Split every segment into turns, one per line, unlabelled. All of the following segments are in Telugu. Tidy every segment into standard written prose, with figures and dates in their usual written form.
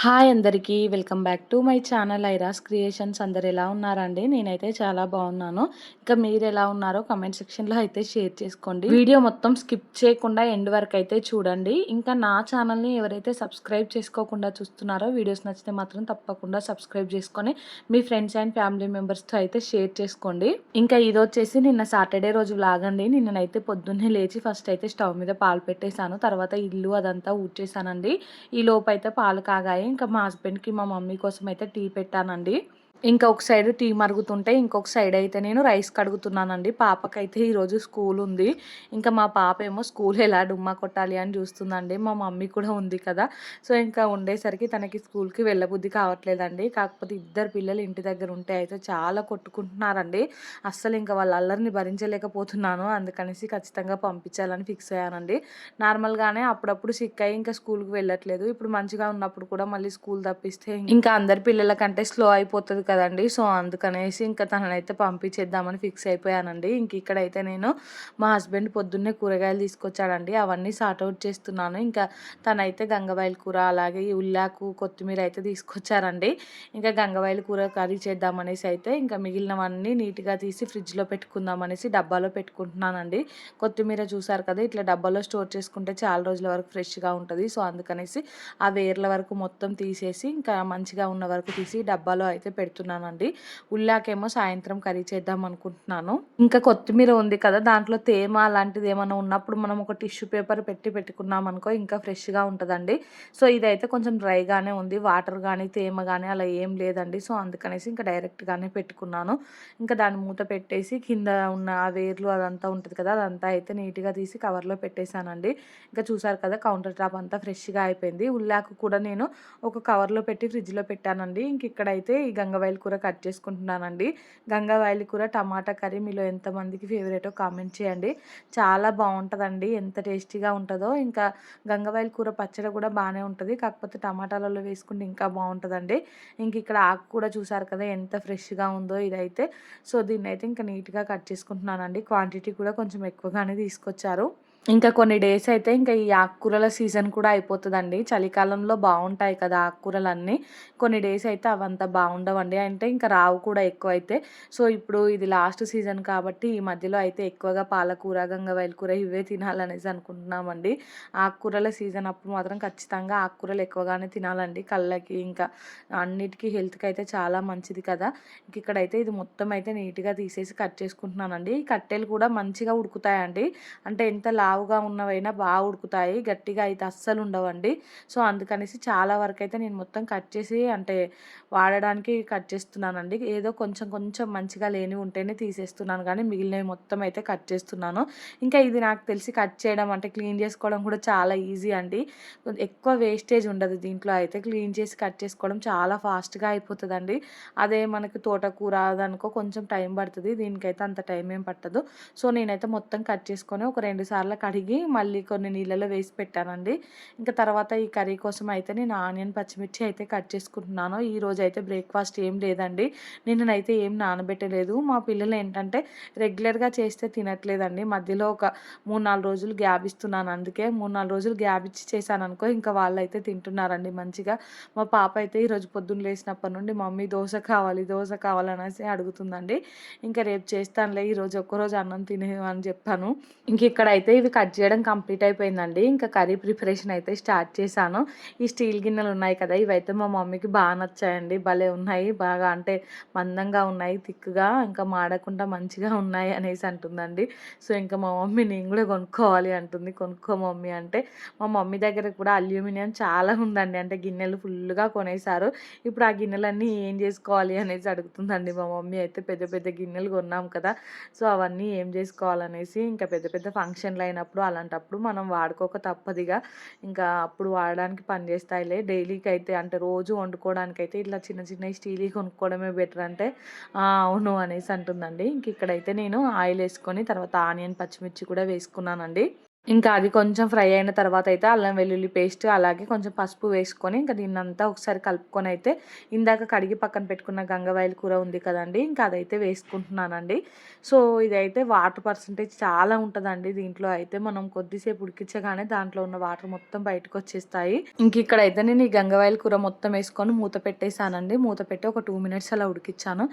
హాయ్ అందరికీ welcome back to my channel Airas creations. అందరు ఎలా ఉన్నారండి? నేనైతే చాలా బాగున్నాను. ఇంకా మీరు ఎలా ఉన్నారో కమెంట్ సెక్షన్లో అయితే షేర్ చేసుకోండి. వీడియో మొత్తం స్కిప్ చేయకుండా ఎండ్ వరకు అయితే చూడండి. ఇంకా నా ఛానల్ని ఎవరైతే సబ్స్క్రైబ్ చేసుకోకుండా చూస్తున్నారో వీడియోస్ నచ్చితే మాత్రం తప్పకుండా సబ్స్క్రైబ్ చేసుకొని మీ ఫ్రెండ్స్ అండ్ ఫ్యామిలీ మెంబర్స్తో అయితే షేర్ చేసుకోండి. ఇంకా ఇది వచ్చేసి నిన్న సాటర్డే రోజు వ్లాగ్ అండి. నిన్ననైతే పొద్దున్నే లేచి ఫస్ట్ అయితే స్టవ్ మీద పాలు పెట్టేశాను. తర్వాత ఇల్లు అదంతా ఊడ్చేసానండి. ఈ లోపు అయితే పాలు కాగాయి. ఇంకా మా హస్బెండ్కి మా మమ్మీ కోసం అయితే టీ పెట్టానండి. ఇంకా ఒక సైడ్ టీ మరుగుతుంటే ఇంకొక సైడ్ అయితే నేను రైస్ కడుగుతున్నానండి. పాపకైతే ఈరోజు స్కూల్ ఉంది. ఇంకా మా పాప ఏమో స్కూల్ ఎలా డుమ్మా కొట్టాలి అని చూస్తుందండి. మా మమ్మీ కూడా ఉంది కదా, సో ఇంకా ఉండేసరికి తనకి స్కూల్కి వెళ్ళబుద్ధి కావట్లేదండి. కాకపోతే ఇద్దరు పిల్లలు ఇంటి దగ్గర ఉంటే అయితే చాలా కొట్టుకుంటున్నారండి. అస్సలు ఇంకా వాళ్ళ అల్లరిని భరించలేకపోతున్నాను. అందుకనేసి ఖచ్చితంగా పంపించాలని ఫిక్స్ అయ్యానండి. నార్మల్గానే అప్పుడప్పుడు సిక్ అయ్యి ఇంకా స్కూల్కి వెళ్ళట్లేదు. ఇప్పుడు మంచిగా ఉన్నప్పుడు కూడా మళ్ళీ స్కూల్ తప్పిస్తే ఇంకా అందరి పిల్లల కంటే స్లో అయిపోతుంది కదండి. సో అందుకనేసి ఇంకా తననైతే పంపించేద్దామని ఫిక్స్ అయిపోయానండి. ఇంక ఇక్కడైతే నేను మా హస్బెండ్ పొద్దున్నే కూరగాయలు తీసుకొచ్చాడండి. అవన్నీ సార్ట్అవుట్ చేస్తున్నాను. ఇంకా తనైతే గంగవాయిల కూర అలాగే ఉల్లాకు కొత్తిమీర అయితే తీసుకొచ్చారండి. ఇంకా గంగవాయిల కూర కర్రీ చేద్దామనేసి అయితే ఇంకా మిగిలినవన్నీ నీట్గా తీసి ఫ్రిడ్జ్లో పెట్టుకుందామనేసి డబ్బాలో పెట్టుకుంటున్నానండి. కొత్తిమీర చూసారు కదా, ఇట్లా డబ్బాలో స్టోర్ చేసుకుంటే చాలా రోజుల వరకు ఫ్రెష్గా ఉంటుంది. సో అందుకనేసి ఆ వేర్ల వరకు మొత్తం తీసేసి ఇంకా మంచిగా ఉన్న వరకు తీసి డబ్బాలో అయితే పెడుతున్నానండి. ఉల్లాకేమో సాయంత్రం కర్రీ చేద్దాం అనుకుంటున్నాను. ఇంకా కొత్తిమీర ఉంది కదా, దాంట్లో తేమ అలాంటిది ఏమైనా ఉన్నప్పుడు మనం ఒక టిష్యూ పేపర్ పెట్టుకున్నాం అనుకో ఇంకా ఫ్రెష్గా ఉంటుందండి. సో ఇదైతే కొంచెం డ్రైగానే ఉంది. వాటర్ కానీ తేమ కానీ అలా ఏం లేదండి. సో అందుకనేసి ఇంకా డైరెక్ట్గానే పెట్టుకున్నాను. ఇంకా దాన్ని మూత పెట్టేసి కింద ఉన్న ఆ వేర్లు అదంతా ఉంటుంది కదా, అదంతా అయితే నీట్గా తీసి కవర్లో పెట్టేశానండి. ఇంకా చూసారు కదా, కౌంటర్ టాప్ అంతా ఫ్రెష్గా అయిపోయింది. ఉల్లాకు కూడా నేను ఒక కవర్లో పెట్టి ఫ్రిడ్జ్లో పెట్టానండి. ఇంక ఇక్కడైతే ఈ గంగవాయిల కూర కట్ చేసుకుంటున్నానండి. గంగవాయిల కూర టమాటా కర్రీ మీలో ఎంతమందికి ఫేవరెటో కామెంట్ చేయండి. చాలా బాగుంటుందండి, ఎంత టేస్టీగా ఉంటుందో. ఇంకా గంగవాయిల కూర పచ్చడి కూడా బాగానే ఉంటుంది, కాకపోతే టమాటాలలో వేసుకుంటే ఇంకా బాగుంటుందండి. ఇంక ఇక్కడ ఆకు కూడా చూసారు కదా ఎంత ఫ్రెష్గా ఉందో ఇదైతే. సో దీన్ని అయితే ఇంకా నీట్గా కట్ చేసుకుంటున్నానండి. క్వాంటిటీ కూడా కొంచెం ఎక్కువగానే తీసుకొచ్చారు. ఇంకా కొన్ని డేస్ అయితే ఇంకా ఈ ఆకుకూరల సీజన్ కూడా అయిపోతుందండి. చలికాలంలో బాగుంటాయి కదా ఆకుకూరలన్నీ. కొన్ని డేస్ అయితే అవంతా బాగుండవండి, అంటే ఇంకా రావు కూడా ఎక్కువైతే. సో ఇప్పుడు ఇది లాస్ట్ సీజన్ కాబట్టి ఈ మధ్యలో అయితే ఎక్కువగా పాలకూర గంగవాయిల కూర ఇవే తినాలనేసి అనుకుంటున్నామండి. ఆకుకూరల సీజన్ అప్పుడు మాత్రం ఖచ్చితంగా ఆకుకూరలు ఎక్కువగానే తినాలండి. కళ్ళకి ఇంకా అన్నిటికీ హెల్త్కి అయితే చాలా మంచిది కదా. ఇంక ఇక్కడైతే ఇది మొత్తం అయితే నీట్గా తీసేసి కట్ చేసుకుంటున్నానండి. ఈ కట్టెలు కూడా మంచిగా ఉడుకుతాయండి, అంటే ఎంత లావుగా ఉన్నవైనా బాగా ఉడుకుతాయి, గట్టిగా అయితే అస్సలు ఉండవండి. సో అందుకనేసి చాలా వరకు అయితే నేను మొత్తం కట్ చేసి అంటే వాడడానికి కట్ చేస్తున్నానండి. ఏదో కొంచెం కొంచెం మంచిగా లేని ఉంటేనే తీసేస్తున్నాను, కానీ మిగిలినవి మొత్తం అయితే కట్ చేస్తున్నాను. ఇంకా ఇది నాకు తెలిసి కట్ చేయడం అంటే క్లీన్ చేసుకోవడం కూడా చాలా ఈజీ అండి. ఎక్కువ వేస్టేజ్ ఉండదు దీంట్లో అయితే. క్లీన్ చేసి కట్ చేసుకోవడం చాలా ఫాస్ట్గా అయిపోతుందండి. అదే మనకి తోటకూర అదనుకో కొంచెం టైం పడుతుంది, దీనికైతే అంత టైం ఏం పట్టదు. సో నేనైతే మొత్తం కట్ చేసుకొని ఒక 2 సార్లు కడిగి మళ్ళీ కొన్ని నీళ్ళలో వేసి పెట్టానండి. ఇంకా తర్వాత ఈ కర్రీ కోసం అయితే నేను ఆనియన్ పచ్చిమిర్చి అయితే కట్ చేసుకుంటున్నాను. ఈరోజు అయితే బ్రేక్ఫాస్ట్ ఏం లేదండి. నిన్ననైతే ఏం నానబెట్టలేదు. మా పిల్లలు ఏంటంటే రెగ్యులర్గా చేస్తే తినట్లేదండి. మధ్యలో ఒక 3-4 రోజులు గ్యాప్ ఇస్తున్నాను. అందుకే 3-4 రోజులు గ్యాప్ ఇచ్చి చేశాను అనుకో ఇంకా వాళ్ళైతే తింటున్నారండి మంచిగా. మా పాప అయితే ఈరోజు పొద్దున్న లేచినప్పటి నుండి మమ్మీ దోశ కావాలి దోశ కావాలనేసి అడుగుతుందండి. ఇంకా రేపు చేస్తానులే, ఈరోజు ఒక్కరోజు అన్నం తినే అని చెప్పాను. ఇంక ఇక్కడైతే ఇవి కట్ చేయడం కంప్లీట్ అయిపోయిందండి. ఇంకా కర్రీ ప్రిపరేషన్ అయితే స్టార్ట్ చేశాను. ఈ స్టీల్ గిన్నెలు ఉన్నాయి కదా, ఇవైతే మా మమ్మీకి బాగా నచ్చాయండి. భలే ఉన్నాయి, బాగా అంటే మందంగా ఉన్నాయి, థిక్గా, ఇంకా మాడకుండా మంచిగా ఉన్నాయి అనేసి అంటుందండి. సో ఇంకా మా మమ్మీ నేను కూడా కొనుక్కోవాలి అంటుంది. కొనుక్కో మమ్మీ అంటే మా మమ్మీ దగ్గర కూడా అల్యూమినియం చాలా ఉందండి, అంటే గిన్నెలు ఫుల్గా కొనేసారు. ఇప్పుడు ఆ గిన్నెలన్నీ ఏం చేసుకోవాలి అనేసి అడుగుతుందండి మా మమ్మీ అయితే. పెద్ద పెద్ద గిన్నెలు కొన్నాం కదా, సో అవన్నీ ఏం చేసుకోవాలనేసి. ఇంకా పెద్ద పెద్ద ఫంక్షన్లు అయినప్పుడు అలాంటప్పుడు మనం వాడుకోక తప్పదిగా, ఇంకా అప్పుడు వాడడానికి పనిచేస్తాయిలే. డైలీకి అయితే అంటే రోజు వండుకోవడానికైతే ఇట్లా చిన్న చిన్న స్టీల్ కొనుక్కోవడమే బెటర్ అంటే అవును అనేసి అంటుందండి. ఇంక ఇక్కడైతే నేను ఆయిల్ వేసుకొని తర్వాత ఆనియన్ పచ్చిమిర్చి కూడా వేసుకున్నానండి. ఇంకా అది కొంచెం ఫ్రై అయిన తర్వాత అయితే అల్లం వెల్లుల్లి పేస్ట్ అలాగే కొంచెం పసుపు వేసుకొని ఇంకా దీన్నంతా ఒకసారి కలుపుకొని అయితే ఇందాక కడిగి పక్కన పెట్టుకున్న గంగవాయిల కూర ఉంది కదండి, ఇంకా అదైతే వేసుకుంటున్నానండి. సో ఇదైతే వాటర్ పర్సంటేజ్ చాలా ఉంటుందండి దీంట్లో అయితే. మనం కొద్దిసేపు ఉడికించగానే దాంట్లో ఉన్న వాటర్ మొత్తం బయటకు వచ్చేస్తాయి. ఇంక ఇక్కడైతే నేను ఈ గంగవాయిల కూర మొత్తం వేసుకొని మూత పెట్టేశానండి. మూత పెట్టి ఒక 2 మినిట్స్ అలా ఉడికించాను.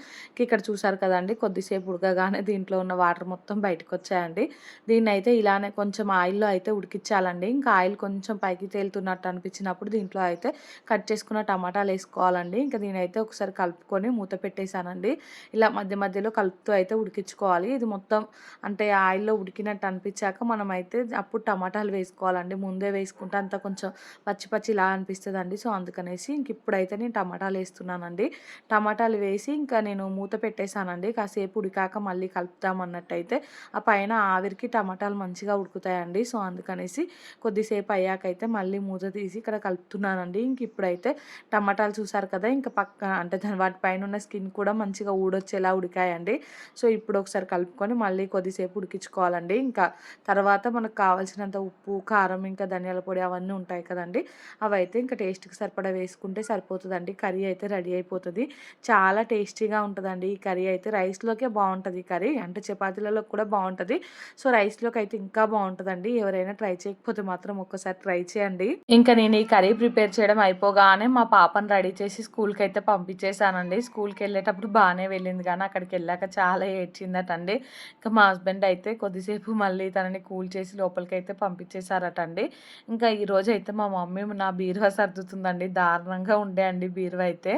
ఇక్కడ చూసారు కదండి, కొద్దిసేపు ఉడకగానే దీంట్లో ఉన్న వాటర్ మొత్తం బయటకు వచ్చాయండి. దీన్ని అయితే ఇలానే కొంచెం ఆయిల్‌లో అయితే ఉడికించాలండి. ఇంకా ఆయిల్ కొంచెం పైకి తేలుతున్నట్టు అనిపించినప్పుడు దీంట్లో అయితే కట్ చేసుకున్న టమాటాలు వేసుకోవాలండి. ఇంకా దీనైతే ఒకసారి కలుపుకొని మూత పెట్టేశానండి. ఇలా మధ్య మధ్యలో కలుపుతూ అయితే ఉడికించుకోవాలి. ఇది మొత్తం అంటే ఆయిల్‌లో ఉడికినట్టు అనిపించాక మనమైతే అప్పుడు టమాటాలు వేసుకోవాలండి. ముందే వేసుకుంటే అంత కొంచెం పచ్చి పచ్చిలా అనిపిస్తదండి. సో అందుకనేసి ఇంక ఇప్పుడైతే నేను టమాటాలు వేస్తున్నానండి. టమాటాలు వేసి ఇంకా నేను మూత పెట్టేశానండి. కాసేపు ఉడికాక మళ్ళీ కలుపుదాం అన్నట్టయితే ఆ పైన ఆవిరికి టమాటాలు మంచిగా ఉడుకుతాయండి. సో అందుకనేసి కొద్దిసేపు అయ్యాకైతే మళ్ళీ మూత తీసి ఇక్కడ కలుపుతున్నానండి. ఇంక ఇప్పుడైతే టమాటాలు చూసారు కదా, ఇంకా పక్క అంటే వాటిపైన ఉన్న స్కిన్ కూడా మంచిగా ఊడొచ్చేలా ఉడికాయండి. సో ఇప్పుడు ఒకసారి కలుపుకొని మళ్ళీ కొద్దిసేపు ఉడికించుకోవాలండి. ఇంకా తర్వాత మనకు కావాల్సినంత ఉప్పు, కారం, ఇంకా ధనియాల పొడి అవన్నీ ఉంటాయి కదండి, అవైతే ఇంకా టేస్ట్కి సరిపడా వేసుకుంటే సరిపోతుందండి. కర్రీ అయితే రెడీ అయిపోతుంది. చాలా టేస్టీగా ఉంటుందండి ఈ కర్రీ అయితే. రైస్లోకే బాగుంటుంది ఈ కర్రీ, అంటే చపాతీలలో కూడా బాగుంటుంది. సో రైస్లోకి అయితే ఇంకా బాగుంటుందండి. ఎవరైనా ట్రై చేయకపోతే మాత్రం ఒక్కసారి ట్రై చేయండి. ఇంకా నేను ఈ కర్రీ ప్రిపేర్ చేయడం అయిపోగానే మా పాపను రెడీ చేసి స్కూల్కి అయితే పంపించేశానండి. స్కూల్కి వెళ్ళేటప్పుడు బాగానే వెళ్ళింది కానీ అక్కడికి వెళ్ళాక చాలా ఏడ్చిందటండి. ఇంకా మా హస్బెండ్ అయితే కొద్దిసేపు మళ్ళీ తనని కూల్ చేసి లోపలికి అయితే పంపించేశారటండి. ఇంకా ఈరోజు అయితే మా మమ్మీ నా బీరువా సర్దుతుందండి. దారుణంగా ఉండే అండి బీరువా అయితే.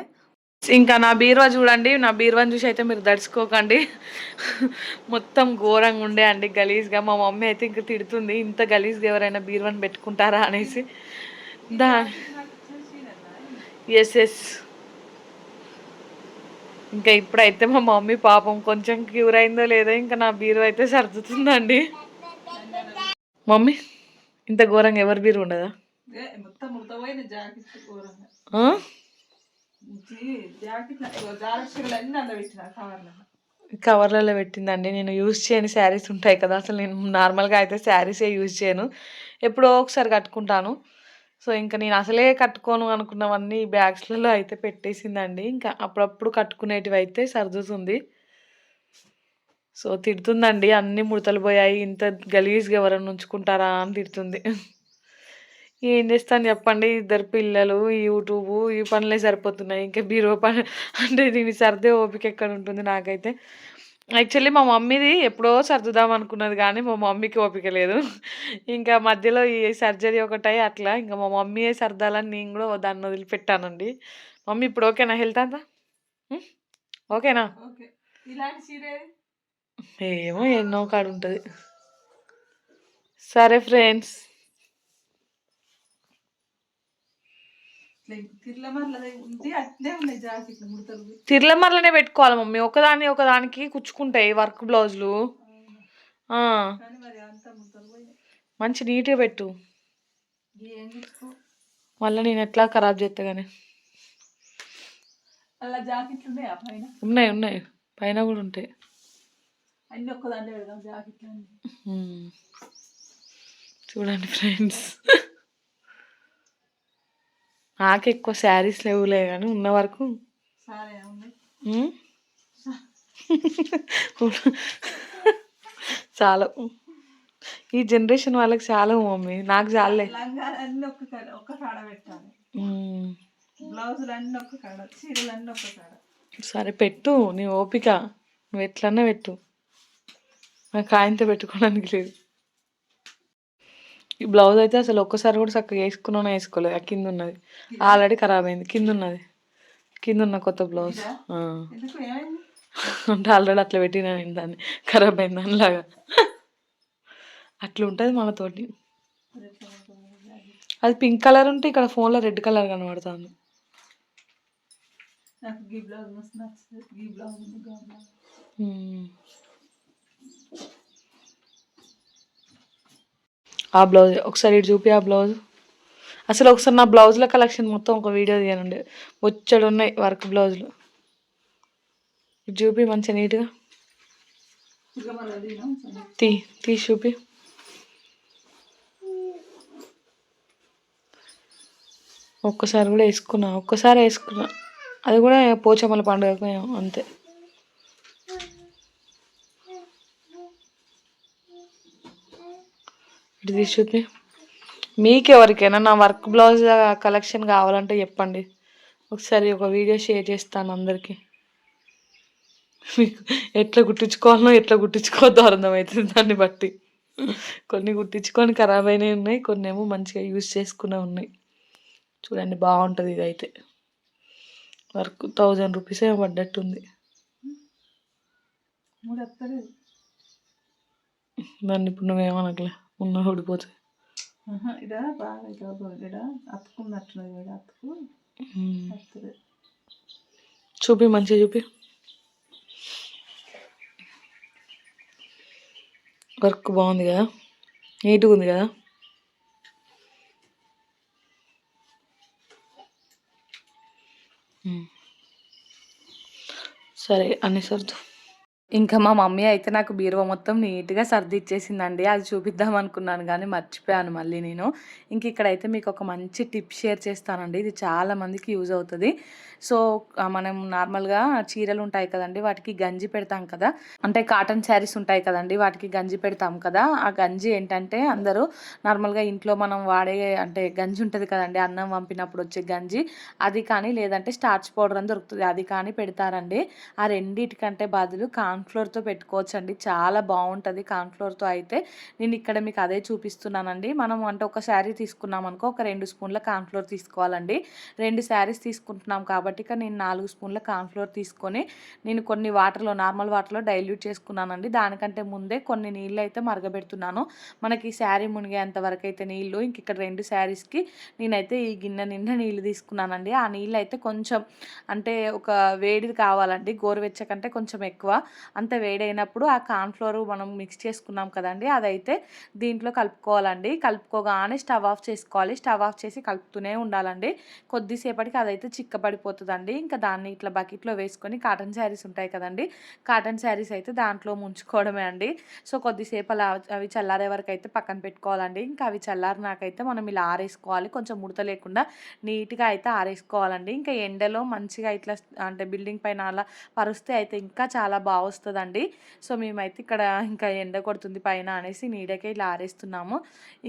ఇంకా నా బీరువా చూడండి, నా బీరువాని చూసి అయితే మీరు దడుచుకోకండి. మొత్తం ఘోరంగా ఉండే అండి, గలీజ్గా. మా మమ్మీ అయితే ఇంకా తిడుతుంది, ఇంత గలీజ్గా ఎవరైనా బీరువాని పెట్టుకుంటారా అనేసి. దా ఎస్ ఇంకా ఇప్పుడైతే మా మమ్మీ పాపం కొంచెం క్యూర్ అయిందో లేదో ఇంకా నా బీరువా అయితే సర్దుతుందండి. మమ్మీ ఇంత ఘోరంగా ఎవరి బీరు ఉండదా? కవర్లలో పెట్టిందండి. నేను యూజ్ చేయని శారీస్ ఉంటాయి కదా, అసలు నేను నార్మల్గా అయితే శారీసే యూజ్ చేయను, ఎప్పుడో ఒకసారి కట్టుకుంటాను. సో ఇంకా నేను అసలే కట్టుకోను అనుకున్నవన్నీ బ్యాగ్స్లలో అయితే పెట్టేసిందండి. ఇంకా అప్పుడప్పుడు కట్టుకునేటివి అయితే సర్దుతుంది. సో తిడుతుందండి, అన్నీ ముడతలు పోయాయి, ఇంత గలీజ్గా ఎవరైనా ఉంచుకుంటారా అని తిడుతుంది. ఏం చేస్తాను చెప్పండి, ఇద్దరు పిల్లలు, ఈ యూట్యూబ్, ఈ పనులే సరిపోతున్నాయి. ఇంకా బీరువా పని అంటే దీన్ని సర్దే ఓపిక ఎక్కడ ఉంటుంది నాకైతే. యాక్చువల్లీ మా మమ్మీది ఎప్పుడో సర్దుదాం అనుకున్నది కానీ మా మమ్మీకి ఓపిక లేదు. ఇంకా మధ్యలో ఈ సర్జరీ ఒకటై అట్లా ఇంకా మా మమ్మీయే సర్దాలని నేను కూడా దాన్ని వదిలిపెట్టానండి. మమ్మీ ఇప్పుడు ఓకేనా, హెల్త్ అంతా ఓకేనా? ఏమో ఎన్నో కాడు ఉంటుంది. సరే ఫ్రెండ్స్, తిర్లమర్లనే పెట్టుకోవాలి మమ్మీ, ఒకదానికి కుచ్చుకుంటాయి వర్క్ బ్లౌజులు. మంచి నీట్గా పెట్టు, మళ్ళీ నేను ఎట్లా ఖరాబ్ చేస్తా కానీ. ఉన్నాయి పైన కూడా ఉంటాయి. చూడండి ఫ్రెండ్స్, నాకు ఎక్కువ శారీస్ లేవులే కానీ ఉన్న వరకు చాలా. ఈ జనరేషన్ వాళ్ళకి చాలా మమ్మీ, నాకు చాలే. సరే పెట్టు, నీ ఓపిక, నువ్వు ఎట్లన్నా పెట్టు, నాకు ఆయనతో పెట్టుకోవడానికి లేదు. ఈ బ్లౌజ్ అయితే అసలు ఒక్కసారి కూడా చక్కగా వేసుకోలేదు. ఆ కింద ఉన్నది ఆల్రెడీ ఖరాబ్ అయింది. కింద ఉన్న కొత్త బ్లౌజ్ అంటే ఆల్రెడీ అట్లా పెట్టినా నేను దాన్ని, ఖరాబ్ అయింది దానిలాగా. అట్లా ఉంటుంది మనతోటి. అది పింక్ కలర్ ఉంటే ఇక్కడ ఫోన్లో రెడ్ కలర్ కనబడుతుంది. ఆ బ్లౌజ్ ఒకసారి ఇటు చూపి, ఆ బ్లౌజ్ అసలు ఒకసారి నా బ్లౌజ్ల కలెక్షన్ మొత్తం ఒక వీడియో తీయనుండే, వచ్చాడు ఉన్నాయి వర్క్ బ్లౌజులు. ఇటు చూపి మంచిగా నీట్గా తీసి చూపి. ఒక్కసారి కూడా వేసుకున్నా, ఒక్కసారి వేసుకున్నా, అది కూడా పోచమ్మల పండుగకు ఏమో అంతే. ఇటు తీసి చూపి. మీకు ఎవరికైనా నా వర్క్ బ్లౌజ్ కలెక్షన్ కావాలంటే చెప్పండి, ఒకసారి ఒక వీడియో షేర్ చేస్తాను అందరికీ. మీకు ఎట్లా కుట్టించుకోవాలో ఎట్లా కుట్టించుకోవద్దో అర్థమవుతుంది దాన్ని బట్టి. కొన్ని కుట్టించుకొని ఖరాబ్ అయినవి ఉన్నాయి, కొన్ని ఏమో మంచిగా యూజ్ చేసుకునే ఉన్నాయి. చూడండి బాగుంటుంది ఇది అయితే. వర్క్ 1000 రూపీస్ ఏమో పడ్డట్టుంది. దాన్ని ఇప్పుడు నువ్వేమనట్లే, ఉన్న ఊడిపోతుంది. చూపి మంచిగా చూపి. వర్క్ బాగుంది కదా, నీట్గా ఉంది కదా. సరే అన్ని సర్దు. ఇంకా మా మమ్మీ అయితే నాకు బీరువా మొత్తం నీట్గా సర్ది ఇచ్చేసిందండి. అది చూపిద్దాం అనుకున్నాను కానీ మర్చిపోయాను మళ్ళీ నేను. ఇంక ఇక్కడైతే మీకు ఒక మంచి టిప్ షేర్ చేస్తానండి, ఇది చాలా మందికి యూజ్ అవుతుంది. సో మనం నార్మల్గా చీరలు ఉంటాయి కదండి, వాటికి గంజి పెడతాం కదా, అంటే కాటన్ శారీస్ ఉంటాయి కదండి, వాటికి గంజి పెడతాం కదా. ఆ గంజి ఏంటంటే అందరూ నార్మల్గా ఇంట్లో మనం వాడే అంటే గంజి ఉంటుంది కదండి, అన్నం పంపినప్పుడు వచ్చే గంజి, అది కానీ లేదంటే స్టార్చ్ పౌడర్ అని దొరుకుతుంది, అది కానీ పెడతారండి. ఆ రెండింటికంటే బదులు కార్న్ఫ్లోర్తో పెట్టుకోవచ్చు అండి, చాలా బాగుంటుంది కార్న్ఫ్లోర్తో అయితే. నేను ఇక్కడ మీకు అదే చూపిస్తున్నానండి. మనం అంటే ఒక శారీ తీసుకున్నాం అనుకో, ఒక 2 స్పూన్ల కార్న్ఫ్లోర్ తీసుకోవాలండి. 2 శారీస్ తీసుకుంటున్నాం కాబట్టి ఇక నేను 4 స్పూన్ల కార్న్ఫ్లోర్ తీసుకొని నేను కొన్ని వాటర్లో, నార్మల్ వాటర్లో డైల్యూట్ చేసుకున్నానండి. దానికంటే ముందే కొన్ని నీళ్ళు అయితే మరగబెడుతున్నాను, మనకి శారీ మునిగేంత వరకు అయితే నీళ్ళు. ఇంక ఇక్కడ 2 శారీస్కి నేనైతే ఈ గిన్నె నిండా నీళ్ళు తీసుకున్నానండి. ఆ నీళ్ళు అయితే కొంచెం అంటే ఒక వేడిది కావాలండి, గోరువెచ్చకంటే కొంచెం ఎక్కువ. అంత వేడైనప్పుడు ఆ కార్న్ఫ్లోర్ మనం మిక్స్ చేసుకున్నాం కదండి, అదైతే దీంట్లో కలుపుకోవాలండి. కలుపుకోగానే స్టవ్ ఆఫ్ చేసుకోవాలి, స్టవ్ ఆఫ్ చేసి కలుపుతూనే ఉండాలండి. కొద్దిసేపటికి అదైతే చిక్కబడిపోతుందండి. ఇంకా దాన్ని ఇట్లా బకెట్లో వేసుకొని, కాటన్ శారీస్ ఉంటాయి కదండి, కాటన్ శారీస్ అయితే దాంట్లో ముంచుకోవడమే అండి. సో కొద్దిసేపు అలా అవి చల్లారే వరకు అయితే పక్కన పెట్టుకోవాలండి. ఇంకా అవి చల్లారినాకైతే మనం ఇలా ఆరేసుకోవాలి, కొంచెం ముడత లేకుండా నీట్గా అయితే ఆరేసుకోవాలండి. ఇంకా ఎండలో మంచిగా ఇట్లా అంటే బిల్డింగ్ పైన అలా పరుస్తే అయితే ఇంకా చాలా బాగా వస్తుందండి. సో మేమైతే ఇక్కడ ఇంకా ఎండ కొడుతుంది పైన అనేసి నీడకే ఇలా ఆరేస్తున్నాము.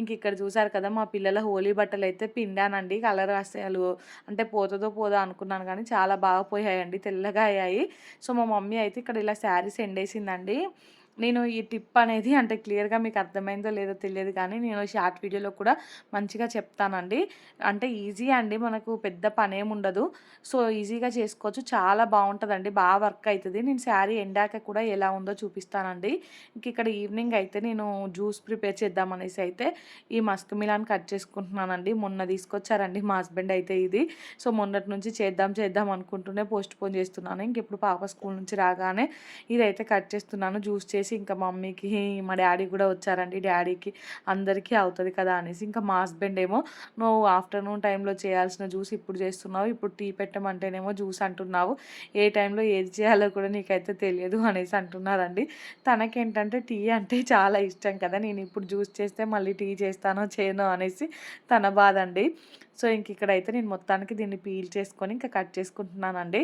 ఇంక ఇక్కడ చూసారు కదా, మా పిల్లల హోలీ బట్టలు అయితే పిండానండి. కలర్ అసలు అంటే పోతుందో పోదో అనుకున్నాను కానీ చాలా బాగా పోయాయండి, తెల్లగా అయ్యాయి. సో మా మమ్మీ అయితే ఇక్కడ ఇలా శారీస్ ఎండేసిందండి. నేను ఈ టిప్ అనేది అంటే క్లియర్గా మీకు అర్థమైందో లేదో తెలియదు కానీ నేను షార్ట్ వీడియోలో కూడా మంచిగా చెప్తానండి. అంటే ఈజీ అండి, మనకు పెద్ద పనేం ఉండదు. సో ఈజీగా చేసుకోవచ్చు, చాలా బాగుంటుందండి, బాగా వర్క్ అవుతుంది. నేను శారీ ఎండాక కూడా ఎలా ఉందో చూపిస్తానండి. ఇంక ఇక్కడ ఈవినింగ్ అయితే నేను జ్యూస్ ప్రిపేర్ చేద్దామనేసి అయితే ఈ మస్క్ మిలాన్ కట్ చేసుకుంటున్నానండి. మొన్న తీసుకొచ్చారండి మా హస్బెండ్ అయితే ఇది. సో మొన్నటి నుంచి చేద్దాం అనుకుంటూనే పోస్ట్ పోన్ చేస్తున్నాను. ఇంక ఇప్పుడు పాప స్కూల్ నుంచి రాగానే ఇదైతే కట్ చేస్తున్నాను, జ్యూస్ చేసి ఇంకా మమ్మీకి మా డాడీ కూడా వచ్చారండి, డాడీకి అందరికీ అవుతుంది కదా అనేసి. ఇంకా మా హస్బెండ్ ఏమో నువ్వు ఆఫ్టర్నూన్ టైంలో చేయాల్సిన జ్యూస్ ఇప్పుడు చేస్తున్నావు, ఇప్పుడు టీ పెట్టమంటేనేమో జ్యూస్ అంటున్నావు, ఏ టైంలో ఏది చేయాలో కూడా నీకైతే తెలియదు అనేసి అంటున్నారండి. తనకేంటంటే టీ అంటే చాలా ఇష్టం కదా, నేను ఇప్పుడు జ్యూస్ చేస్తే మళ్ళీ టీ చేస్తానో చేయనో అనేసి తన బాధ అండి. సో ఇంక ఇక్కడైతే నేను మొత్తానికి దీన్ని పీల్ చేసుకొని ఇంకా కట్ చేసుకుంటున్నానండి.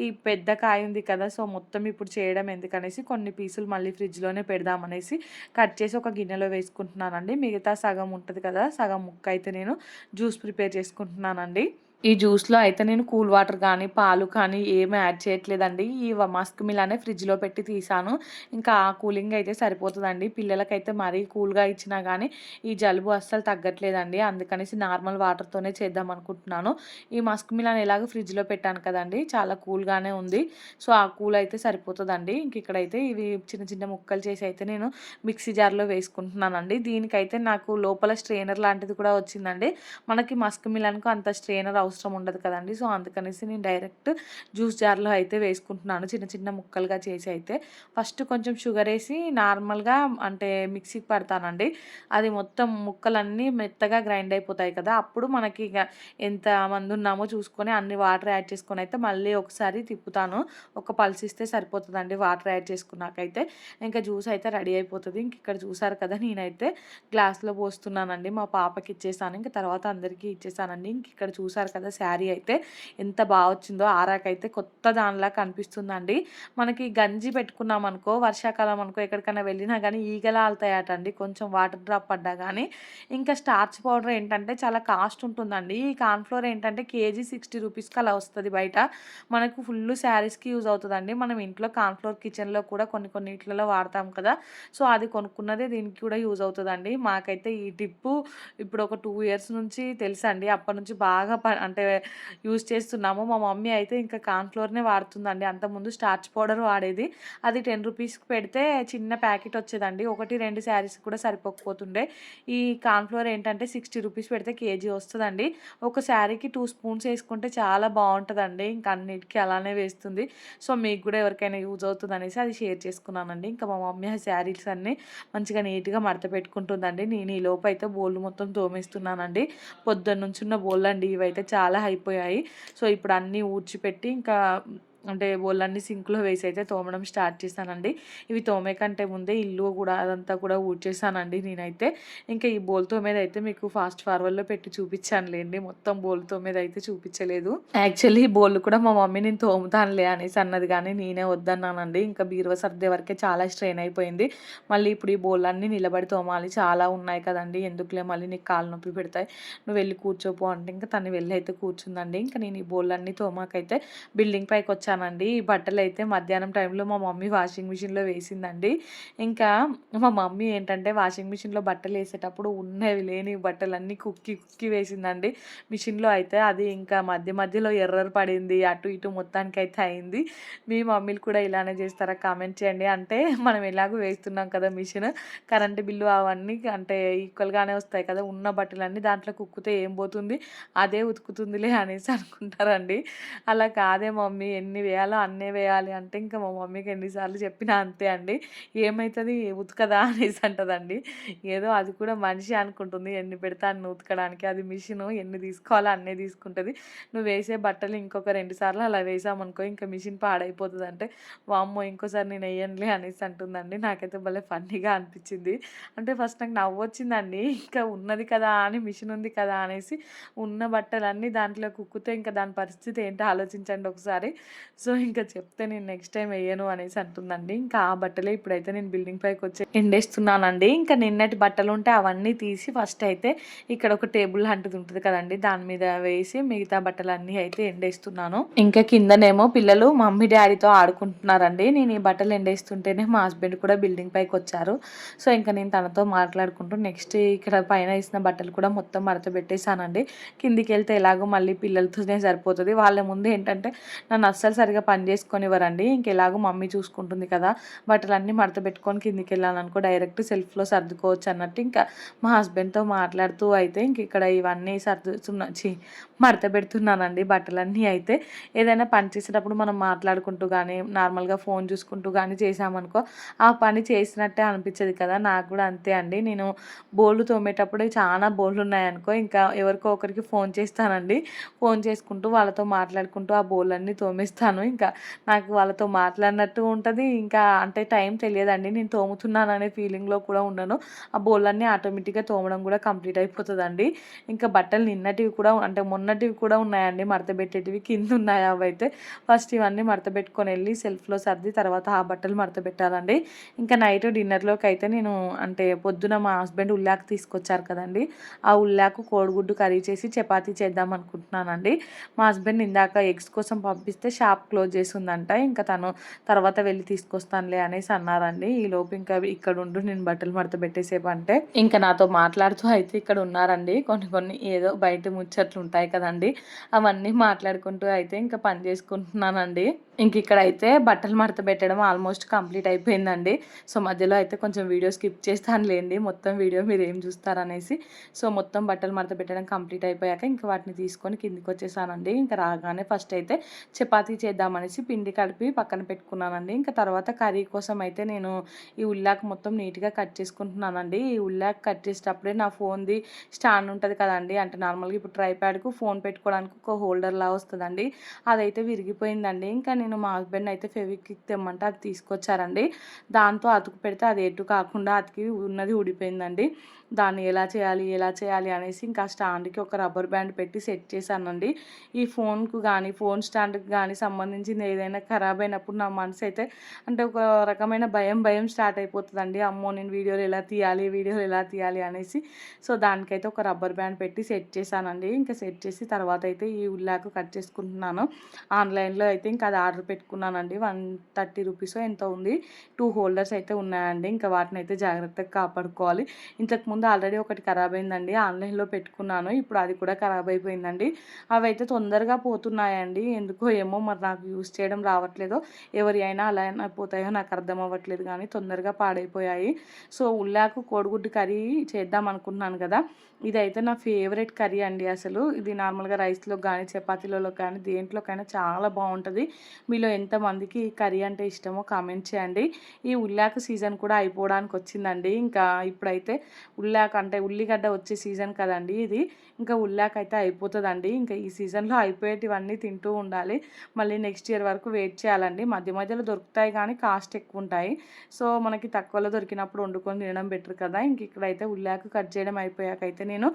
ఈ పెద్ద కాయ ఉంది కదా, సో మొత్తం ఇప్పుడు చేయడం ఎందుకనేసి కొన్ని పీసులు మళ్ళీ ఫ్రిడ్జ్లోనే పెడదామనేసి కట్ చేసి ఒక గిన్నెలో వేసుకుంటున్నానండి. మిగతా సగం ఉంటుంది కదా, సగం ముక్క అయితే నేను జ్యూస్ ప్రిపేర్ చేసుకుంటున్నానండి. ఈ జ్యూస్లో అయితే నేను కూల్ వాటర్ కానీ పాలు కానీ ఏమీ యాడ్ చేయట్లేదండి. ఈ మస్క్ మిలానే ఫ్రిడ్జ్లో పెట్టి తీసాను, ఇంకా ఆ కూలింగ్ అయితే సరిపోతుందండి. పిల్లలకైతే మరీ కూల్గా ఇచ్చినా కానీ ఈ జలుబు అస్సలు తగ్గట్లేదండి, అందుకనేసి నార్మల్ వాటర్తోనే చేద్దాం అనుకుంటున్నాను. ఈ మస్క్ మిలాన్ ఎలాగో ఫ్రిడ్జ్లో పెట్టాను కదండి, చాలా కూల్గానే ఉంది. సో ఆ కూల్ అయితే సరిపోతుందండి. ఇంక ఇక్కడైతే ఇవి చిన్న చిన్న ముక్కలు చేసి అయితే నేను మిక్సీ జార్లో వేసుకుంటున్నానండి. దీనికైతే నాకు లోపల స్ట్రెయినర్ లాంటిది కూడా వచ్చిందండి. మనకి మస్క్ మిలాన్కు అంత స్ట్రెయినర్ అవసరం ఉండదు కదండి. సో అందుకనేసి నేను డైరెక్ట్ జ్యూస్ జార్లో అయితే వేసుకుంటున్నాను, చిన్న చిన్న ముక్కలుగా చేసి. అయితే ఫస్ట్ కొంచెం షుగర్ వేసి నార్మల్గా అంటే మిక్సీకి పడతానండి, అది మొత్తం ముక్కలన్నీ మెత్తగా గ్రైండ్ అయిపోతాయి కదా. అప్పుడు మనకి ఇక ఎంత మంది ఉన్నామో చూసుకొని అన్ని వాటర్ యాడ్ చేసుకొని అయితే మళ్ళీ ఒకసారి తిప్పుతాను, ఒక పల్స్ ఇస్తే సరిపోతుందండి వాటర్ యాడ్ చేసుకున్నాకైతే. ఇంకా జ్యూస్ అయితే రెడీ అయిపోతుంది. ఇంక ఇక్కడ చూసారు కదా, నేనైతే గ్లాస్లో పోస్తున్నానండి, మా పాపకి ఇచ్చేసాను, ఇంకా తర్వాత అందరికీ ఇచ్చేసానండి. ఇంక ఇక్కడ చూసారు కదా శారీ అయితే ఎంత బాగా వచ్చిందో. ఆరాకైతే కొత్త దానిలా కనిపిస్తుందండి. మనకి గంజి పెట్టుకున్నాం అనుకో, వర్షాకాలం అనుకో ఎక్కడికైనా వెళ్ళినా కానీ ఈగలు ఆలుతాయట అండి కొంచెం వాటర్ డ్రాప్ పడ్డా కానీ. ఇంకా స్టార్చ్ పౌడర్ ఏంటంటే చాలా కాస్ట్ ఉంటుందండి. ఈ కార్న్‌ఫ్లోర్ ఏంటంటే కేజీ 60 రూపీస్‌కి అలా వస్తది బయట. మనకు ఫుల్ శారీస్‌కి యూజ్ అవుతదండి. మనం ఇంట్లో కార్న్‌ఫ్లోర్ కిచెన్‌లో కూడా కొన్ని కొన్ని ఇట్లలో వాడతాం కదా! సో, అది కొనుక్కున్నదే దీనికి కూడా యూజ్ అవుతదండి. మాకైతే ఈ టిప్పు ఇప్పుడు ఒక 2 ఇయర్స్ నుంచి తెలుసండి. అప్పటినుంచి బాగా అంటే యూజ్ చేస్తున్నాము. మా మమ్మీ అయితే ఇంకా కార్న్‌ఫ్లోర్‌నే వాడుతుందండి. అంతకుముందు స్టార్చ్ పౌడర్ వాడేది. అది 10 రూపీస్‌కి పెడితే చిన్న ప్యాకెట్ వచ్చేదండి. 1, 2 శారీస్‌కి కూడా సరిపోకపోతుండే. ఈ కార్న్‌ఫ్లోర్ ఏంటంటే 60 రూపీస్ పెడితే కేజీ వస్తదండి. ఒక శారీకి 2 స్పూన్స్ ఏసుకుంటే చాలా బావుంటదండి. ఇంక అన్నిటికి అలానే వేస్తుంది. సో, మీకు గూడా ఎవరికైనా యూజ్ అవుతదనేసి అది షేర్ చేసుకున్నానండి. ఇంకా మా మమ్మీ ఆ శారీస్ అన్నీ మంచిగా నీట్‌గా మడత పెట్టుకుంటుందండి. నేను ఈలోపు అయితే బోళ్ళు మొత్తం తోమేస్తున్నానండి. పొద్దున్నుంచున్న బోళ్ళండి ఇవైతే చాలా అయిపోయాయి. సో, ఇప్పుడు అన్నీ ఊడ్చిపెట్టి ఇంకా అంటే బోళ్ళన్నీ సింక్‌లో వేసి అయితే తోమడం స్టార్ట్ చేశానండి. ఇవి తోమే కంటే ముందే ఇల్లు కూడా అదంతా కూడా ఊడ్చేసానండి నేనైతే. ఇంకా ఈ బోళ్ళు తోమేదైతే మీకు ఫాస్ట్ ఫార్వర్డ్‌లో పెట్టి చూపించానులేండి. మొత్తం బోళ్ళు తోమేదైతే చూపించలేదు. యాక్చువల్లీ ఈ బోళ్ళు కూడా మా మమ్మీ నేను తోముతానులే అనేసి అన్నది కానీ నేనే వద్దన్నానండి. ఇంకా బీరువా సర్దే వరకే చాలా స్ట్రెయిన్ అయిపోయింది. మళ్ళీ ఇప్పుడు ఈ బోళ్ళన్నీ నిలబడి తోమాలి. చాలా ఉన్నాయి కదండీ! ఎందుకులే మళ్ళీ నీకు కాళ్ళు నొప్పి పెడతాయి. నువ్వు వెళ్ళి కూర్చోపో అంటే ఇంకా తను వెళ్ళి అయితే కూర్చుందండి. ఇంకా నేను ఈ బోళ్ళన్నీ తోమాకైతే బిల్డింగ్ పైకొచ్చానండి. ఈ బట్టలైతే మధ్యాహ్నం టైంలో మా మమ్మీ వాషింగ్ మిషన్‌లో వేసిందండి. ఇంకా మా మమ్మీ ఏంటంటే వాషింగ్ మిషన్‌లో బట్టలేసేటప్పుడు ఉన్నవి లేనివి బట్టలన్నీ కుక్కి కుక్కి వేసిందండి. మిషన్‌లో అయితే అది ఇంకా మధ్య మధ్యలో ఎర్రర్ పడింది. అటు ఇటు మొత్తానికైతే అయింది. మీ మమ్మీలు కూడా ఇలానే చేస్తారా? కామెంట్ చేయండి. అంటే మనం ఎలాగో వేస్తున్నాం కదా మిషన్, కరెంట్ బిల్లు అవన్నీ అంటే ఈక్వల్‌గానే వస్తాయి కదా! ఉన్న బట్టలన్నీ దాంట్లో కుక్కితే ఏం పోతుంది? అదే ఉతుకుతుందిలే అనేసి అనుకుంటారండి. అలా కాదే మమ్మీ ఎన్ని వేయాలో అన్నే వేయాలి అంటే ఇంకా మా మమ్మీకి ఎన్నిసార్లు చెప్పినా అంతే అండి. ఏమైతది ఉతకదా అనేసి అంటదండి. ఏదో అది కూడా మనిషి అనుకుంటుంది ఎన్ని పెడితే అన్ని ఉతకడానికి. అది మిషను ఎన్ని తీసుకోవాలో అన్నే తీసుకుంటది. నువ్వు వేసే బట్టలు ఇంకొక 2 సార్లు అలా వేసామనుకో ఇంకా మిషన్ పాడైపోతదంటే, వామ్మో! ఇంకోసారి నేను ఎయ్యనులే అనేసి అంటుందండి. నాకైతే భలే ఫన్నీగా అనిపించింది. అంటే ఫస్ట్ నాకు నవ్వొచ్చిందండి. ఇంకా ఉన్నది కదా అని మిషన్ ఉంది కదా అనేసి ఉన్న బట్టలన్నీ దాంట్లో కుక్కితే ఇంకా దాని పరిస్థితి ఏంటో ఆలోచించండి ఒకసారి. సో, ఇంకా చెప్తే నేను నెక్స్ట్ టైమ్ ఎయ్యను అనేసి అంటుందండి. ఇంకా ఆ బట్టలే ఇప్పుడైతే నేను బిల్డింగ్ పైకొచ్చి ఎండేస్తున్నానండి. ఇంకా నిన్నటి బట్టలుంటే అవన్నీ తీసి ఫస్ట్ అయితే ఇక్కడ ఒక టేబుల్ లాంటిది ఉంటది కదండీ! దాని మీద వేసి మిగతా బట్టలన్నీ అయితే ఎండేస్తున్నాను. ఇంకా కిందనేమో పిల్లలు మమ్మీ, డ్యాడీతో ఆడుకుంటున్నారండి. నేను ఈ బట్టలు ఎండేస్తుంటేనే మా హస్బెండ్ కూడా బిల్డింగ్ పైకొచ్చారు. సో, ఇంకా నేను తనతో మాట్లాడుకుంటూ నెక్స్ట్ ఇక్కడ పైన ఏసిన బట్టలు కూడా మొత్తం మడత పెట్టేసానండి. కిందికెళ్తే ఎలాగో మళ్ళీ పిల్లలతోనే సరిపోతది. వాళ్ళ ముందు ఏంటంటే నన్ను అస్సలు సరిగ్గా పని చేసుకోనివ్వరండి. ఇంకెలాగో మమ్మీ చూసుకుంటుంది కదా! బట్టలన్నీ మడత పెట్టుకొని కిందికెళ్ళాననుకో డైరెక్ట్ సెల్ఫ్‌లో సర్దుకోవచ్చు అన్నట్టు ఇంకా మా హస్బెండ్‌తో మాట్లాడుతూ అయితే ఇంక ఇక్కడ ఇవన్నీ మడత పెడుతున్నానండి బట్టలన్నీ అయితే. ఏదైనా పని చేసేటప్పుడు మనం మాట్లాడుకుంటూ గానీ, నార్మల్‌గా ఫోన్ చూసుకుంటూ గానీ చేశామనుకో ఆ పని చేసినట్టే అనిపించదు కదా! నాకు కూడా అంతే అండి. నేను బోళ్ళు తోమేటప్పుడు చాలా బోళ్ళున్నాయనుకో ఇంకా ఎవరికో ఒకరికి ఫోన్ చేస్తానండి. ఫోన్ చేసుకుంటూ వాళ్ళతో మాట్లాడుకుంటూ ఆ బోళ్ళన్నీ తోమేస్తాను. ఇంకా నాకు వాళ్ళతో మాట్లాడినట్టు ఉంటది. ఇంకా అంటే టైం తెలియదండి. నేను తోముతున్నాననే ఫీలింగ్‌లో కూడా ఉండను. ఆ బోళ్ళన్నీ ఆటోమేటిక్‌గా తోమడం కూడా కంప్లీట్ అయిపోతదండి. ఇంకా బట్టలు నిన్నటివి కూడా అంటే మొన్నటివి కూడా ఉన్నాయండి మడతబెట్టేటివి. కిందున్నాయి అవైతే. ఫస్ట్ ఇవన్నీ మడతబెట్టుకొని ఎళ్లి సెల్ఫ్‌లో సర్ది తర్వాత ఆ బట్టలు మడతబెట్టాలండి. ఇంకా నైట్ డిన్నర్‌లోకైతే నేను అంటే పొద్దున మా హస్బెండ్ ఉల్లాకు తీసుకొచ్చారు కదండీ! ఆ ఉల్లాకు కోడిగుడ్డు కర్రీ చేసి చపాతీ చేద్దాం అనుకుంటున్నానండి. మా హస్బెండ్ ఇందాక ఎగ్స్ కోసం పంపిస్తే షాప్ క్లోజ్ చేసుందంట. ఇంకా తను తర్వాత వెళ్ళి తీసుకొస్తానులే అనేసి అన్నారండి. ఈలోపు ఇంకా ఇక్కడుండు నేను బట్టలు మడత పెట్టేసేపంటే ఇంకా నాతో మాట్లాడుతూ అయితే ఇక్కడ ఉన్నారండి. కొన్ని కొన్ని ఏదో బయట ముచ్చట్లు ఉంటాయి కదండీ! అవన్నీ మాట్లాడుకుంటూ అయితే ఇంకా పని చేసుకుంటున్నానండి. ఇక్కడైతే బట్టలు మడత పెట్టడం ఆల్మోస్ట్ కంప్లీట్ అయిపోయిందండి. సో, మధ్యలో అయితే కొంచెం వీడియో స్కిప్ చేస్తానులేండి. మొత్తం వీడియో మీరేం చూస్తారనేసి. సో, మొత్తం బట్టలు మడత పెట్టడం కంప్లీట్ అయిపోయాక ఇంక వాటిని తీసుకొని కిందికొచ్చేసానండి. ఇంక రాగానే ఫస్ట్ అయితే చపాతీ చేద్దామనేసి పిండి కలిపి పక్కన పెట్టుకున్నానండి. ఇంకా తర్వాత కర్రీ కోసం అయితే నేను ఈ ఉల్లాకు మొత్తం నీట్గా కట్ చేసుకుంటున్నానండి. ఈ ఉల్లాకు కట్ చేసేటప్పుడే నా ఫోన్ది స్టాండ్ ఉంటుంది కదండి, అంటే నార్మల్గా ఇప్పుడు ట్రైప్యాడ్కు ఫోన్ పెట్టుకోవడానికి ఒక హోల్డర్లా వస్తుందండి, అదైతే విరిగిపోయిందండి. ఇంకా నేను మా హస్బెండ్ అయితే ఫెవిక్విక్ తెమ్మంటే అది తీసుకొచ్చారండి. దాంతో అతుకు పెడితే అది ఎటు కాకుండా అతికి ఉన్నది ఊడిపోయిందండి. దాన్ని ఎలా చేయాలి అనేసి ఇంకా స్టాండ్కి ఒక రబ్బర్ బ్యాండ్ పెట్టి సెట్ చేశానండి. ఈ ఫోన్కు కానీ ఫోన్ స్టాండ్కి కానీ సంబంధించింది ఏదైనా ఖరాబ్ అయినప్పుడు నా మనసు అయితే అంటే ఒక రకమైన భయం స్టార్ట్ అయిపోతుందండి. అమ్మో నేను వీడియోలు ఎలా తీయాలి అనేసి. సో దానికైతే ఒక రబ్బర్ బ్యాండ్ పెట్టి సెట్ చేశానండి. ఇంకా సెట్ చేసి తర్వాత అయితే ఈ ఉల్లాకు కట్ చేసుకుంటున్నాను. ఆన్లైన్లో అయితే ఇంకా అది ఆర్డర్ పెట్టుకున్నానండి. 130 రూపీస్ ఎంతో ఉంది. 2 హోల్డర్స్ అయితే ఉన్నాయండి. ఇంకా వాటిని అయితే జాగ్రత్తగా కాపాడుకోవాలి. ఇంతకుముందు ఆల్రెడీ ఒకటి ఖరాబ్ అయిందండి, ఆన్లైన్లో పెట్టుకున్నాను. ఇప్పుడు అది కూడా ఖరాబ్ అయిపోయిందండి. అవి అయితే తొందరగా పోతున్నాయండి, ఎందుకో ఏమో మరి నాకు యూస్ చేయడం రావట్లేదో ఎవరి అయినా అలా అయినా పోతాయో నాకు అర్థం అవ్వట్లేదు, కానీ తొందరగా పాడైపోయాయి. సో ఉల్లాకు కోడిగుడ్డు కర్రీ చేద్దాం అనుకుంటున్నాను కదా, ఇదైతే నా ఫేవరెట్ కర్రీ అండి. అసలు ఇది నార్మల్గా రైస్లో కానీ చపాతీలలో కానీ దేంట్లోకైనా చాలా బాగుంటుంది. మీలో ఎంతమందికి ఈ కర్రీ అంటే ఇష్టమో కామెంట్ చేయండి. ఈ ఉల్లాకు సీజన్ కూడా అయిపోవడానికి వచ్చిందండి. ఇంకా ఇప్పుడైతే ఉల్లాకు అంటే ఉల్లిగడ్డ వచ్చే సీజన్ కదండి ఇది, ఇంకా ఉల్లాకు అయితే అయిపోతుందండి. ఇంకా ఈ సీజన్లో అయిపోయేటివన్నీ తింటూ ఉండాలి. మళ్ళీ నెక్స్ట్ ఇయర్ వరకు వెయిట్ చేయాలండి. మధ్యలో దొరుకుతాయి కానీ కాస్ట్ ఎక్కువ ఉంటాయి. సో మనకి తక్కువలో దొరికినప్పుడు వండుకొని తినడం బెటర్ కదా. ఇంక ఇక్కడైతే ఉల్లాకు కట్ చేయడం అయిపోయాకైతే నేను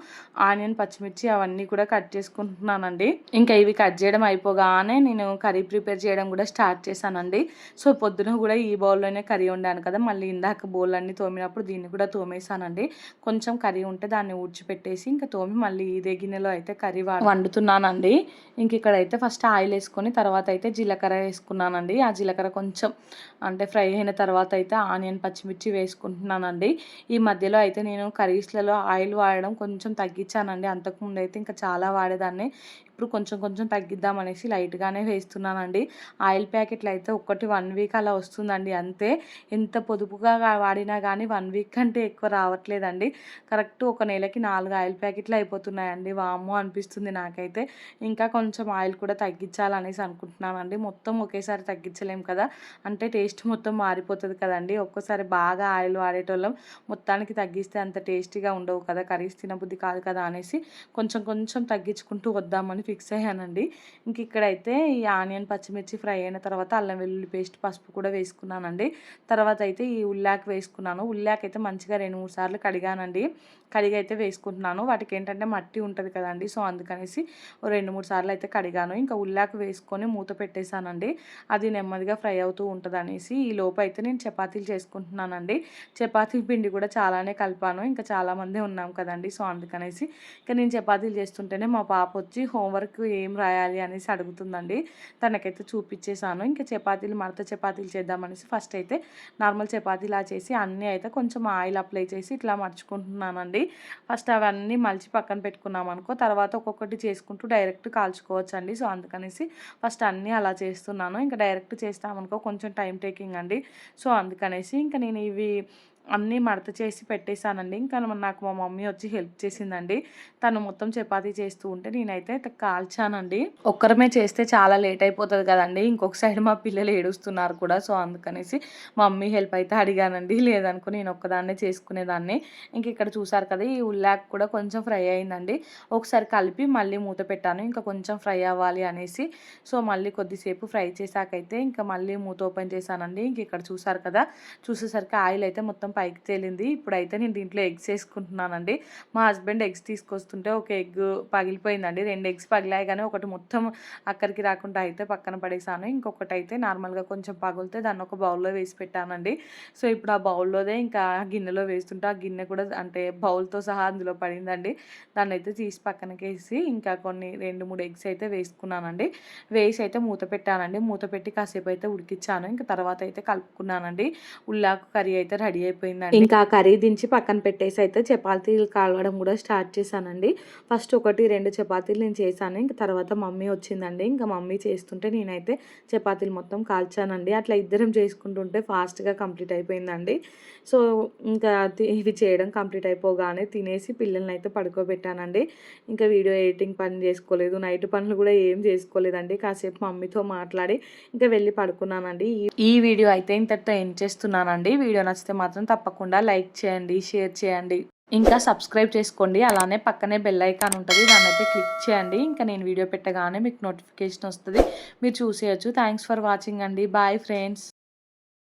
ఆనియన్, పచ్చిమిర్చి అవన్నీ కూడా కట్ చేసుకుంటున్నానండి. ఇంకా ఇవి కట్ చేయడం అయిపోగానే నేను కర్రీ ప్రిపేర్ చేయడం కూడా స్టార్ట్ చేశానండి. సో పొద్దున కూడా ఈ బౌల్లోనే కర్రీ వండాను కదా, మళ్ళీ ఇందాక బౌల్ అన్నీ తోమినప్పుడు దీన్ని కూడా తోమేశానండి. కొంచెం కర్రీ ఉంటే దాన్ని ఊడ్చిపెట్టేసి ఇంకా తోమి మళ్ళీ ఇదే గిన్నెలో అయితే కర్రీ వండుతున్నానండి. ఇంక ఇక్కడైతే ఫస్ట్ ఆయిల్ వేసుకొని తర్వాత అయితే జీలకర్ర వేసుకున్నానండి. ఆ జీలకర్ర కొంచెం అంటే ఫ్రై అయిన తర్వాత అయితే ఆనియన్, పచ్చిమిర్చి వేసుకుంటున్నానండి. ఈ మధ్యలో అయితే నేను కర్రీస్లలో ఆయిల్ వాడడం కొంచెం తగ్గించానండి. అంతకుముందు అయితే ఇంకా చాలా వాడేదాన్ని. ఇప్పుడు కొంచెం తగ్గిద్దామనేసి లైట్గానే వేస్తున్నానండి. ఆయిల్ ప్యాకెట్లు అయితే ఒక్కటి 1 వీక్ అలా వస్తుందండి అంతే. ఎంత పొదుపుగా వాడినా కానీ 1 వీక్ కంటే ఎక్కువ రావట్లేదండి. కరెక్ట్ ఒక నెలకి 4 ఆయిల్ ప్యాకెట్లు అయిపోతున్నాయండి. వామ్మో అనిపిస్తుంది నాకైతే. ఇంకా కొంచెం ఆయిల్ కూడా తగ్గించాలనేసి అనుకుంటున్నానండి. మొత్తం ఒకేసారి తగ్గించలేం కదా, అంటే టేస్ట్ మొత్తం మారిపోతుంది కదండి. ఒక్కోసారి బాగా ఆయిల్ వాడేటోళ్ళం మొత్తానికి తగ్గిస్తే అంత టేస్టీగా ఉండవు కదా, కర్రీస్ తినబుద్ధి కాదు కదా అనేసి కొంచెం తగ్గించుకుంటూ వద్దామని ఫిక్స్ అయ్యానండి. ఇంక ఇక్కడైతే ఈ ఆనియన్, పచ్చిమిర్చి ఫ్రై అయిన తర్వాత అల్లం వెల్లుల్లి పేస్ట్, పసుపు కూడా వేసుకున్నానండి. తర్వాత అయితే ఈ ఉల్లాకు వేసుకున్నాను. ఉల్లాకు అయితే మంచిగా 2-3 సార్లు కడిగానండి. కడిగి అయితే వేసుకుంటున్నాను. వాటికి ఏంటంటే మట్టి ఉంటుంది కదండి, సో అందుకనేసి 2-3 సార్లు అయితే కడిగాను. ఇంకా ఉల్లాకు వేసుకొని మూత పెట్టేశానండి. అది నెమ్మదిగా ఫ్రై అవుతూ ఉంటుంది అనేసి. ఈ లోపు అయితే నేను చపాతీలు చేసుకుంటున్నానండి. చపాతీ పిండి కూడా చాలానే కలిపాను, ఇంకా చాలామంది ఉన్నాం కదండి, సో అందుకనేసి ఇంకా నేను చపాతీలు చేస్తుంటేనే మా పాప వచ్చి హోంవర్క్ ఏం రాయాలి అనేసి అడుగుతుందండి. తనకైతే చూపించేశాను. ఇంకా మడత చపాతీలు చేద్దామనేసి ఫస్ట్ అయితే నార్మల్ చపాతీలా చేసి అన్నీ అయితే కొంచెం ఆయిల్ అప్లై చేసి ఇట్లా మర్చుకుంటున్నానండి. ఫస్ట్ అవన్నీ మలిచి పక్కన పెట్టుకున్నాం అనుకో, తర్వాత ఒక్కొక్కటి చేసుకుంటూ డైరెక్ట్ కాల్చుకోవచ్చండి. సో అందుకనేసి ఫస్ట్ అన్నీ అలా చేస్తున్నాను. ఇంకా డైరెక్ట్ చేస్తామనుకో కొంచెం టైం టేకింగ్ అండి. సో అందుకనేసి ఇంకా నేను ఇవి అన్నీ మడత చేసి పెట్టేశానండి. ఇంకా నాకు మా మమ్మీ వచ్చి హెల్ప్ చేసిందండి. తను మొత్తం చపాతీ చేస్తూ ఉంటే నేనైతే కాల్చానండి. ఒక్కరమే చేస్తే చాలా లేట్ అయిపోతుంది కదండి, ఇంకొక సైడ్ మా పిల్లలు ఏడుస్తున్నారు కూడా. సో అందుకనేసి మా మమ్మీ హెల్ప్ అయితే అడిగానండి, లేదనుకో నేను ఒక్కదాన్నే చేసుకునేదాన్ని. ఇంక ఇక్కడ చూసారు కదా, ఈ ఉల్లాకు కూడా కొంచెం ఫ్రై అయిందండి. ఒకసారి కలిపి మళ్ళీ మూత పెట్టాను, ఇంకా కొంచెం ఫ్రై అవ్వాలి అనేసి. సో మళ్ళీ కొద్దిసేపు ఫ్రై చేశాకైతే ఇంకా మళ్ళీ మూత ఓపెన్ చేశానండి. ఇంక ఇక్కడ చూసారు కదా, చూసేసరికి ఆయిల్ అయితే మొత్తం పైకి తేలింది. ఇప్పుడైతే నేను దీంట్లో ఎగ్స్ వేసుకుంటున్నానండి. మా హస్బెండ్ ఎగ్స్ తీసుకొస్తుంటే ఒక ఎగ్ పగిలిపోయిందండి. 2 ఎగ్స్ పగిలాయి కానీ ఒకటి మొత్తం అక్కడికి రాకుండా అయితే పక్కన పడేసాను. ఇంకొకటి అయితే నార్మల్గా కొంచెం పగిలితే దాన్ని ఒక బౌల్లో వేసి పెట్టానండి. సో ఇప్పుడు ఆ బౌల్లోదే ఇంకా గిన్నెలో వేస్తుంటే ఆ గిన్నె కూడా అంటే బౌల్తో సహా అందులో పడిందండి. దాన్ని అయితే తీసి పక్కనకి వేసి ఇంకా కొన్ని 2-3 ఎగ్స్ అయితే వేసుకున్నానండి. వేసి అయితే మూత పెట్టానండి. మూత పెట్టి కాసేపు అయితే ఉడికించాను. ఇంకా తర్వాత అయితే కలుపుకున్నానండి. ఉల్లాకు కర్రీ అయితే రెడీ అయిపోయింది. అయిపోయిందండి. ఇంకా కర్రీ దించి పక్కన పెట్టేసి అయితే చపాతీలు కాలవడం కూడా స్టార్ట్ చేశానండి. ఫస్ట్ 1, 2 చపాతీలు నేను చేశాను. ఇంక తర్వాత మమ్మీ వచ్చిందండి. ఇంకా మమ్మీ చేస్తుంటే నేనైతే చపాతీలు మొత్తం కాల్చానండి. అట్లా ఇద్దరం చేసుకుంటుంటే ఫాస్ట్గా కంప్లీట్ అయిపోయిందండి. సో ఇంకా ఇవి చేయడం కంప్లీట్ అయిపోగానే తినేసి పిల్లల్ని అయితే పడుకోబెట్టానండి. ఇంకా వీడియో ఎడిటింగ్ పని చేసుకోలేదు, నైట్ పనులు కూడా ఏం చేసుకోలేదండి. కాసేపు మమ్మీతో మాట్లాడి ఇంకా వెళ్ళి పడుకున్నానండి. ఈ వీడియో అయితే ఇంతటితో ఎండ్ చేస్తున్నానండి. వీడియో నచ్చితే మాత్రం తప్పకుండా లైక్ చేయండి, షేర్ చేయండి, ఇంకా సబ్స్క్రైబ్ చేసుకోండి. అలానే పక్కనే బెల్ ఐకాన్ ఉంటుంది, దాన్ని అయితే క్లిక్ చేయండి. ఇంకా నేను వీడియో పెట్టగానే మీకు నోటిఫికేషన్ వస్తుంది, మీరు చూసేయచ్చు. థ్యాంక్స్ ఫర్ వాచింగ్ అండి. Bye friends.